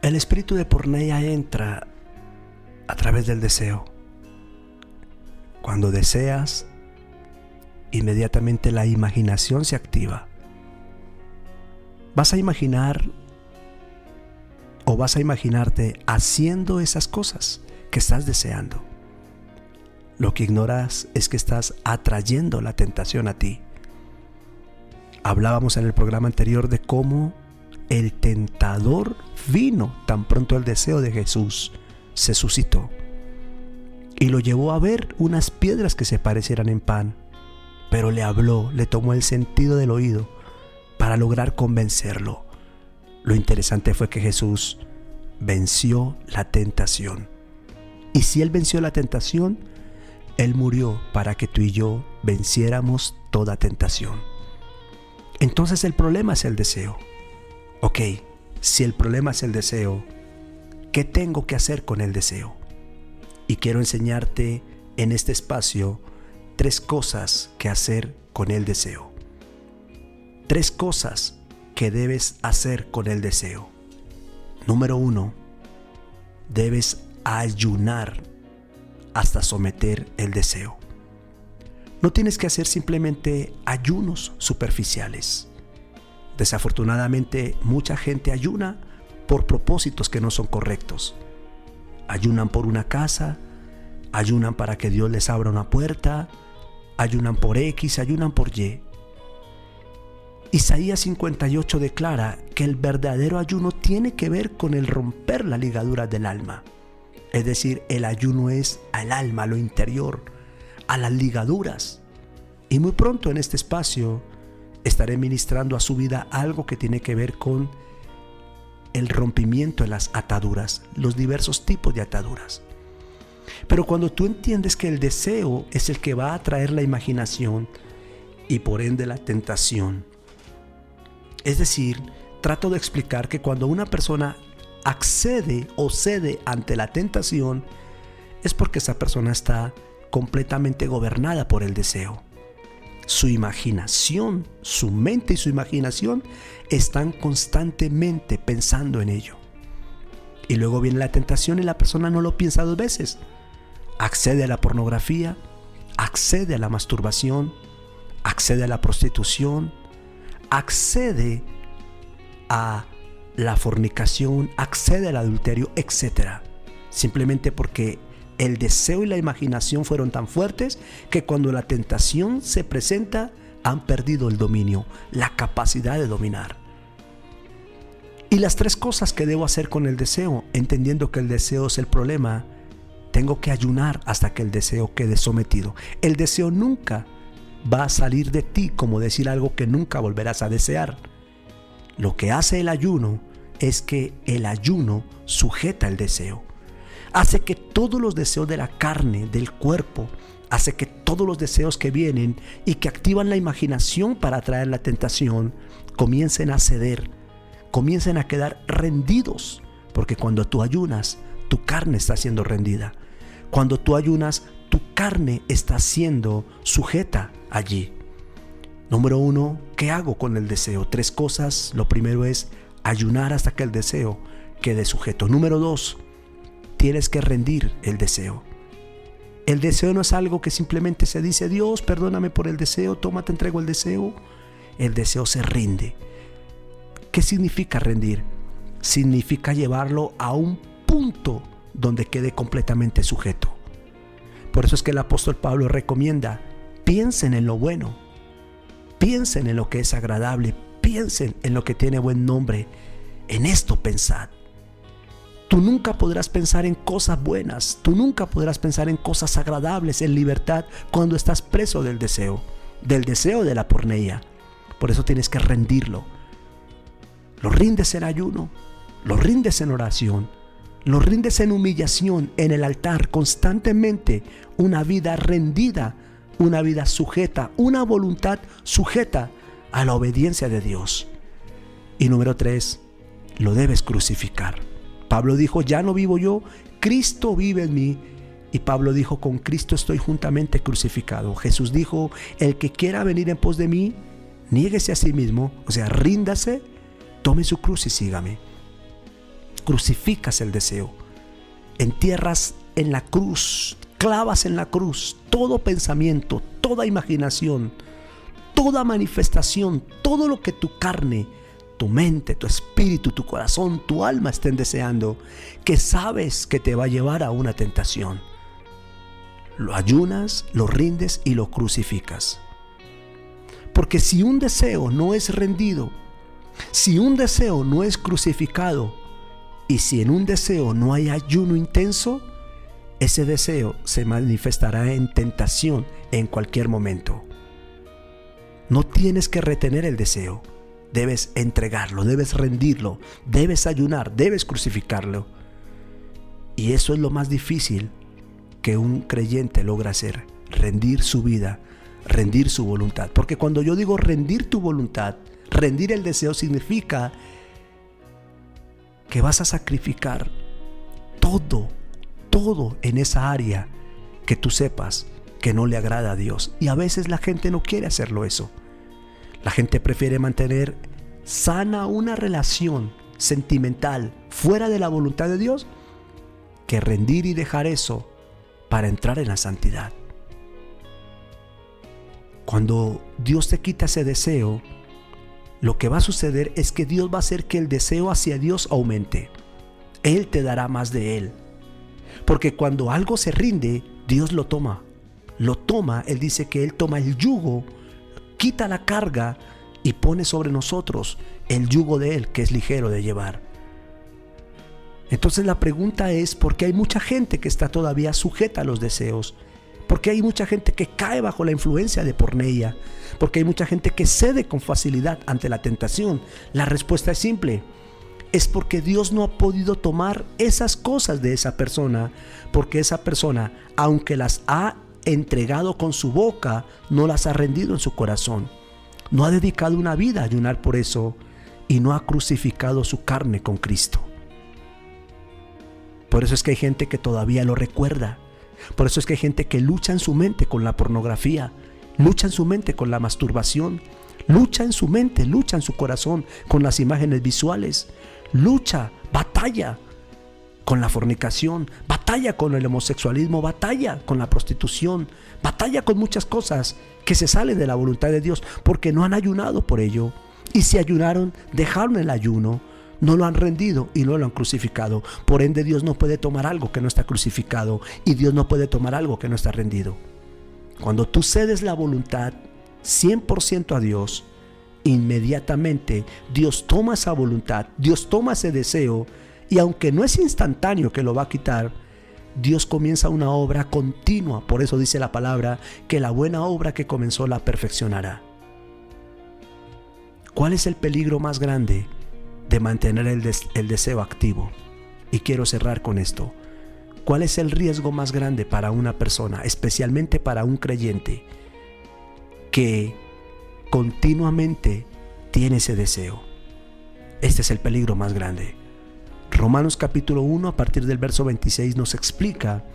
El espíritu de porneia entra a través del deseo. Cuando deseas, inmediatamente la imaginación se activa. Vas a imaginar o vas a imaginarte haciendo esas cosas que estás deseando. Lo que ignoras es que estás atrayendo la tentación a ti. Hablábamos en el programa anterior de cómo el tentador vino tan pronto el deseo de Jesús se suscitó y lo llevó a ver unas piedras que se parecieran en pan, pero le habló, le tomó el sentido del oído para lograr convencerlo. Lo interesante fue que Jesús venció la tentación, y si Él venció la tentación, Él murió para que tú y yo venciéramos toda tentación. Entonces el problema es el deseo. Ok, si el problema es el deseo, ¿qué tengo que hacer con el deseo? Y quiero enseñarte en este espacio 3 cosas que hacer con el deseo. 3 cosas que debes hacer con el deseo. Número 1, debes ayunar hasta someter el deseo. No tienes que hacer simplemente ayunos superficiales. Desafortunadamente, mucha gente ayuna por propósitos que no son correctos. Ayunan por una casa, ayunan para que Dios les abra una puerta, ayunan por X, ayunan por Y. Isaías 58 declara que el verdadero ayuno tiene que ver con el romper las ligaduras del alma. Es decir, el ayuno es al alma, a lo interior, a las ligaduras. Y muy pronto en este espacio estaré ministrando a su vida algo que tiene que ver con el rompimiento de las ataduras, los diversos tipos de ataduras. Pero cuando tú entiendes que el deseo es el que va a atraer la imaginación y por ende la tentación, es decir, trato de explicar que cuando una persona accede o cede ante la tentación, es porque esa persona está completamente gobernada por el deseo. Su imaginación, su mente y su imaginación están constantemente pensando en ello. Y luego viene la tentación y la persona no lo piensa 2 veces. Accede a la pornografía, accede a la masturbación, accede a la prostitución, accede a la fornicación, accede al adulterio, etc. Simplemente porque el deseo y la imaginación fueron tan fuertes que cuando la tentación se presenta, han perdido el dominio, la capacidad de dominar. Y las 3 cosas que debo hacer con el deseo, entendiendo que el deseo es el problema, tengo que ayunar hasta que el deseo quede sometido. El deseo nunca va a salir de ti como decir algo que nunca volverás a desear. Lo que hace el ayuno es que el ayuno sujeta el deseo. Hace que todos los deseos de la carne, del cuerpo, hace que todos los deseos que vienen y que activan la imaginación para atraer la tentación, comiencen a ceder, comiencen a quedar rendidos. Porque cuando tú ayunas, tu carne está siendo rendida. Cuando tú ayunas, tu carne está siendo sujeta allí. Número 1, ¿qué hago con el deseo? 3 cosas. Lo primero es ayunar hasta que el deseo quede sujeto. Número 2, tienes que rendir el deseo. El deseo no es algo que simplemente se dice: Dios, perdóname por el deseo, toma, te entrego el deseo. El deseo se rinde. ¿Qué significa rendir? Significa llevarlo a un punto donde quede completamente sujeto. Por eso es que el apóstol Pablo recomienda: piensen en lo bueno, piensen en lo que es agradable, piensen en lo que tiene buen nombre, en esto pensad. Tú nunca podrás pensar en cosas buenas, tú nunca podrás pensar en cosas agradables, en libertad, cuando estás preso del deseo de la porneia. Por eso tienes que rendirlo. Lo rindes en ayuno, lo rindes en oración, lo rindes en humillación, en el altar, constantemente. Una vida rendida, una vida sujeta, una voluntad sujeta a la obediencia de Dios. Y número 3, lo debes crucificar. Pablo dijo: ya no vivo yo, Cristo vive en mí. Y Pablo dijo: con Cristo estoy juntamente crucificado. Jesús dijo: el que quiera venir en pos de mí, niéguese a sí mismo, o sea, ríndase, tome su cruz y sígame. crucificas el deseo, entierras en la cruz, clavas en la cruz todo pensamiento, toda imaginación, toda manifestación, todo lo que tu carne, tu mente, tu espíritu, tu corazón, tu alma estén deseando, que sabes que te va a llevar a una tentación. Lo ayunas, lo rindes y lo crucificas. Porque si un deseo no es rendido, si un deseo no es crucificado, y si en un deseo no hay ayuno intenso, ese deseo se manifestará en tentación en cualquier momento. No tienes que retener el deseo, debes entregarlo, debes rendirlo, debes ayunar, debes crucificarlo. Y eso es lo más difícil que un creyente logra hacer, rendir su vida, rendir su voluntad. Porque cuando yo digo rendir tu voluntad, rendir el deseo significa que vas a sacrificar todo en esa área que tú sepas que no le agrada a Dios. Y a veces la gente no quiere hacerlo eso. La gente prefiere mantener sana una relación sentimental fuera de la voluntad de Dios que rendir y dejar eso para entrar en la santidad. Cuando Dios te quita ese deseo, lo que va a suceder es que Dios va a hacer que el deseo hacia Dios aumente. Él te dará más de Él. Porque cuando algo se rinde, Dios lo toma. Él dice que Él toma el yugo, quita la carga y pone sobre nosotros el yugo de Él, que es ligero de llevar. Entonces la pregunta es, ¿por qué hay mucha gente que está todavía sujeta a los deseos? ¿Por qué hay mucha gente que cae bajo la influencia de porneia? ¿Por qué hay mucha gente que cede con facilidad ante la tentación? La respuesta es simple. Es porque Dios no ha podido tomar esas cosas de esa persona, porque esa persona, aunque las ha entregado con su boca, no las ha rendido en su corazón. No ha dedicado una vida a ayunar por eso y no ha crucificado su carne con Cristo. Por eso es que hay gente que todavía lo recuerda. Por eso es que hay gente que lucha en su mente con la pornografía, lucha en su mente con la masturbación, lucha en su mente, lucha en su corazón con las imágenes visuales, lucha, batalla con la fornicación, batalla con el homosexualismo, batalla con la prostitución, batalla con muchas cosas que se salen de la voluntad de Dios porque no han ayunado por ello. Y si ayunaron, dejaron el ayuno, no lo han rendido y no lo han crucificado. Por ende, Dios no puede tomar algo que no está crucificado y Dios no puede tomar algo que no está rendido. Cuando tú cedes la voluntad 100% a Dios, inmediatamente Dios toma esa voluntad, Dios toma ese deseo, y aunque no es instantáneo que lo va a quitar, Dios comienza una obra continua. Por eso dice la palabra que la buena obra que comenzó la perfeccionará. ¿Cuál es el peligro más grande de mantener el deseo activo? Y quiero cerrar con esto. ¿Cuál es el riesgo más grande para una persona, especialmente para un creyente, que continuamente tiene ese deseo? Este es el peligro más grande. Romanos capítulo 1 a partir del verso 26 nos explica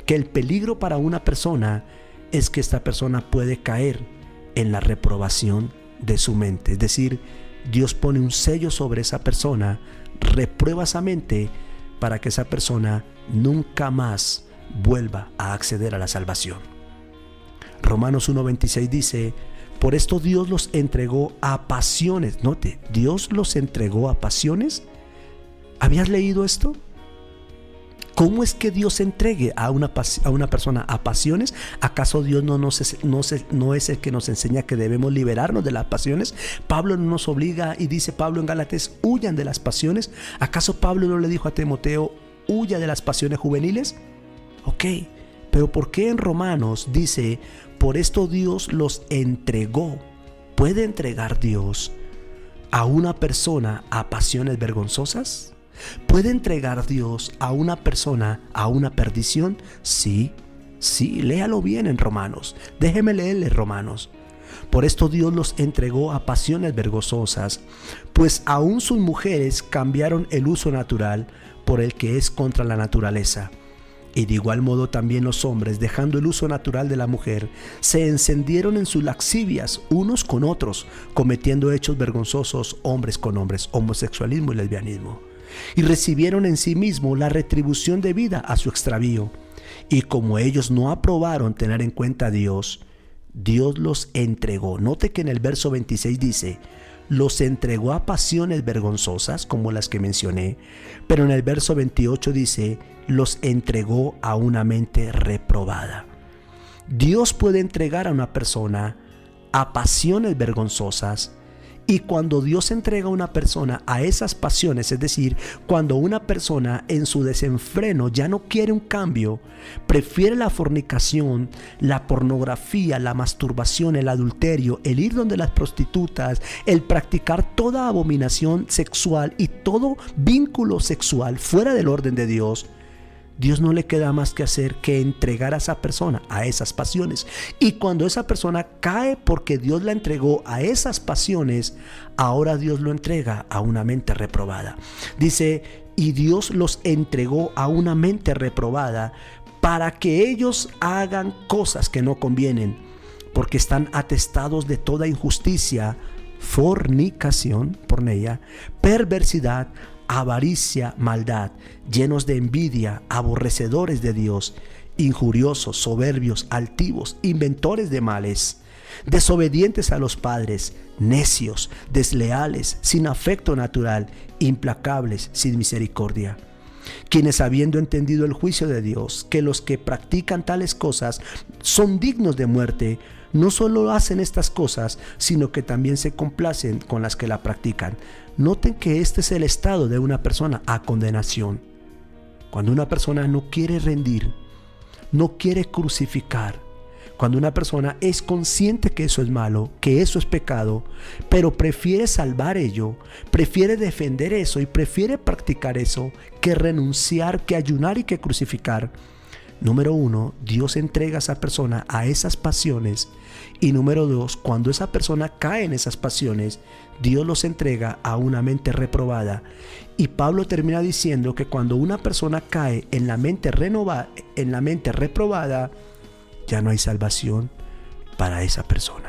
que el peligro para una persona es que esta persona puede caer en la reprobación de su mente. Es decir, Dios pone un sello sobre esa persona, reprueba esa mente para que esa persona nunca más vuelva a acceder a la salvación. Romanos 1:26 dice: por esto Dios los entregó a pasiones. Note, Dios los entregó a pasiones. ¿Habías leído esto? ¿Cómo es que Dios entregue a una persona a pasiones? ¿Acaso Dios no es el que nos enseña que debemos liberarnos de las pasiones? Pablo no nos obliga y dice Pablo en Gálatas, huyan de las pasiones. ¿Acaso Pablo no le dijo a Timoteo, huya de las pasiones juveniles? Ok, pero ¿por qué en Romanos dice, por esto Dios los entregó? ¿Puede entregar Dios a una persona a pasiones vergonzosas? ¿Puede entregar Dios a una persona a una perdición? Sí, léalo bien en Romanos. Déjeme leerle Romanos. Por esto Dios los entregó a pasiones vergonzosas, pues aún sus mujeres cambiaron el uso natural por el que es contra la naturaleza. Y de igual modo también los hombres, dejando el uso natural de la mujer, se encendieron en sus lascivias unos con otros, cometiendo hechos vergonzosos hombres con hombres, homosexualismo y lesbianismo. y recibieron en sí mismo la retribución debida a su extravío. Y como ellos no aprobaron tener en cuenta a Dios, Dios los entregó. Note que en el verso 26 dice, los entregó a pasiones vergonzosas, como las que mencioné, pero en el verso 28 dice, los entregó a una mente reprobada. Dios puede entregar a una persona a pasiones vergonzosas, y cuando Dios entrega a una persona a esas pasiones, es decir, cuando una persona en su desenfreno ya no quiere un cambio, prefiere la fornicación, la pornografía, la masturbación, el adulterio, el ir donde las prostitutas, el practicar toda abominación sexual y todo vínculo sexual fuera del orden de Dios, Dios no le queda más que hacer que entregar a esa persona a esas pasiones. Y cuando esa persona cae porque Dios la entregó a esas pasiones, ahora Dios lo entrega a una mente reprobada. Dice, y Dios los entregó a una mente reprobada para que ellos hagan cosas que no convienen, porque están atestados de toda injusticia, fornicación, porneia, perversidad, avaricia, maldad, llenos de envidia, aborrecedores de Dios, injuriosos, soberbios, altivos, inventores de males, desobedientes a los padres, necios, desleales, sin afecto natural, implacables, sin misericordia. Quienes, habiendo entendido el juicio de Dios, que los que practican tales cosas son dignos de muerte, no solo hacen estas cosas, sino que también se complacen con las que la practican. Noten que este es el estado de una persona a condenación. Cuando una persona no quiere rendir, no quiere crucificar, cuando una persona es consciente que eso es malo, que eso es pecado, pero prefiere salvar ello, prefiere defender eso y prefiere practicar eso que renunciar, que ayunar y que crucificar. Número 1, Dios entrega a esa persona a esas pasiones. Y número 2, cuando esa persona cae en esas pasiones, Dios los entrega a una mente reprobada. Y Pablo termina diciendo que cuando una persona cae en la mente reprobada, ya no hay salvación para esa persona.